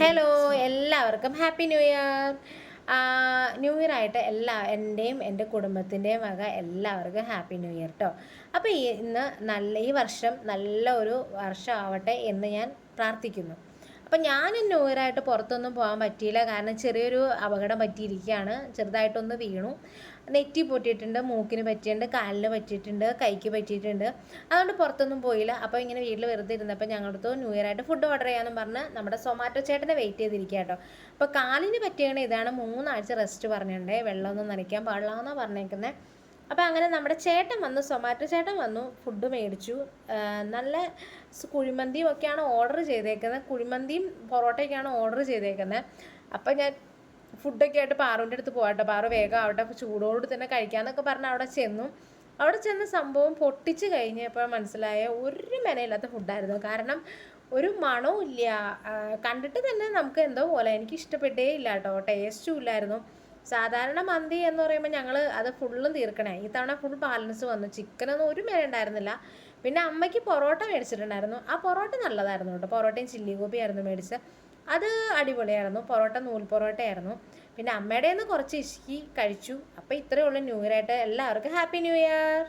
Hello, എല്ലാവർക്കും happy new year. New year ആയിട്ട് എൻ്റെയും എൻ്റെ കുടുംബത്തിൻ്റെയും വക എല്ലാവർക്കും ഹാപ്പി ന്യൂ ഇയർ കേട്ടോ. അപ്പോൾ ഈ വർഷം നല്ല ഒരു വർഷം ആവട്ടെ എന്ന് ഞാൻ പ്രാർത്ഥിക്കുന്നു. അപ്പം ഞാൻ ന്യൂ ഇയർ ആയിട്ട് പുറത്തൊന്നും പോകാൻ പറ്റിയില്ല. കാരണം ചെറിയൊരു അപകടം പറ്റിയിരിക്കുകയാണ്. ചെറുതായിട്ടൊന്ന് വീണു. നെറ്റി പൊട്ടിയിട്ടുണ്ട്, മൂക്കിന് പറ്റിയിട്ടുണ്ട്, കാലിന് പറ്റിയിട്ടുണ്ട്, കൈക്ക് പറ്റിയിട്ടുണ്ട്. അതുകൊണ്ട് പുറത്തൊന്നും പോയില്ല. അപ്പോൾ ഇങ്ങനെ വീട്ടിൽ വെറുതെ ഇരുന്നപ്പോൾ ഞങ്ങളടുത്ത് ന്യൂ ഇയർ ആയിട്ട് ഫുഡ് ഓർഡർ ചെയ്യാമെന്ന് പറഞ്ഞ് നമ്മുടെ സൊമാറ്റോ ചേട്ടനെ വെയിറ്റ് ചെയ്തിരിക്കുക കേട്ടോ. അപ്പോൾ കാലിന് പറ്റിയാണ് ഇതാണ് 3 ആഴ്ച റെസ്റ്റ് പറഞ്ഞിട്ടുണ്ടേ. വെള്ളമൊന്നും നനയ്ക്കാൻ പാടില്ല എന്നാണ് പറഞ്ഞേക്കുന്നത്. അപ്പോൾ അങ്ങനെ നമ്മുടെ ചേട്ടൻ വന്നു, സൊമാറ്റോ ചേട്ടൻ വന്നു, ഫുഡ് മേടിച്ചു. നല്ല കുഴിമന്തിയും ഒക്കെയാണ് ഓർഡർ ചെയ്തേക്കുന്നത്. കുഴിമന്തിയും പൊറോട്ടയൊക്കെയാണ് ഓർഡർ ചെയ്തേക്കുന്നത്. അപ്പോൾ ഞാൻ ഫുഡൊക്കെ ആയിട്ട് പാറുവിൻ്റെ അടുത്ത് പോകട്ടെ, പാറു വേഗം അവിടെ ചൂടോട് തന്നെ കഴിക്കാമെന്നൊക്കെ പറഞ്ഞ് അവിടെ ചെന്ന് സംഭവം പൊട്ടിച്ച് കഴിഞ്ഞപ്പോൾ മനസ്സിലായ ഒരു മെനയില്ലാത്ത ഫുഡായിരുന്നു. കാരണം ഒരു മണവും ഇല്ല, കണ്ടിട്ട് തന്നെ നമുക്ക് എന്തോ പോലെ, എനിക്ക് ഇഷ്ടപ്പെട്ടേ ഇല്ല കേട്ടോ, ടേസ്റ്റും ഇല്ലായിരുന്നു. സാധാരണ മന്തി എന്ന് പറയുമ്പോൾ ഞങ്ങൾ അത് ഫുള്ളും തീർക്കണേ. ഈ തവണ ഫുൾ ബാലൻസ് വന്നു. ചിക്കനൊന്നും ഒരു മേന ഉണ്ടായിരുന്നില്ല. പിന്നെ അമ്മയ്ക്ക് പൊറോട്ട മേടിച്ചിട്ടുണ്ടായിരുന്നു. ആ പൊറോട്ട നല്ലതായിരുന്നു കേട്ടോ. പൊറോട്ടയും ചില്ലി ഗോപിയായിരുന്നു മേടിച്ചത്. അത് അടിപൊളിയായിരുന്നു. പൊറോട്ട നൂൽ പൊറോട്ടയായിരുന്നു. പിന്നെ അമ്മയുടെ നിന്ന് കുറച്ച് ഇഷ്ടി കഴിച്ചു. അപ്പോൾ ഇത്രയേ ഉള്ളൂ ന്യൂ ഇയർ ആയിട്ട്. എല്ലാവർക്കും ഹാപ്പി ന്യൂ ഇയർ.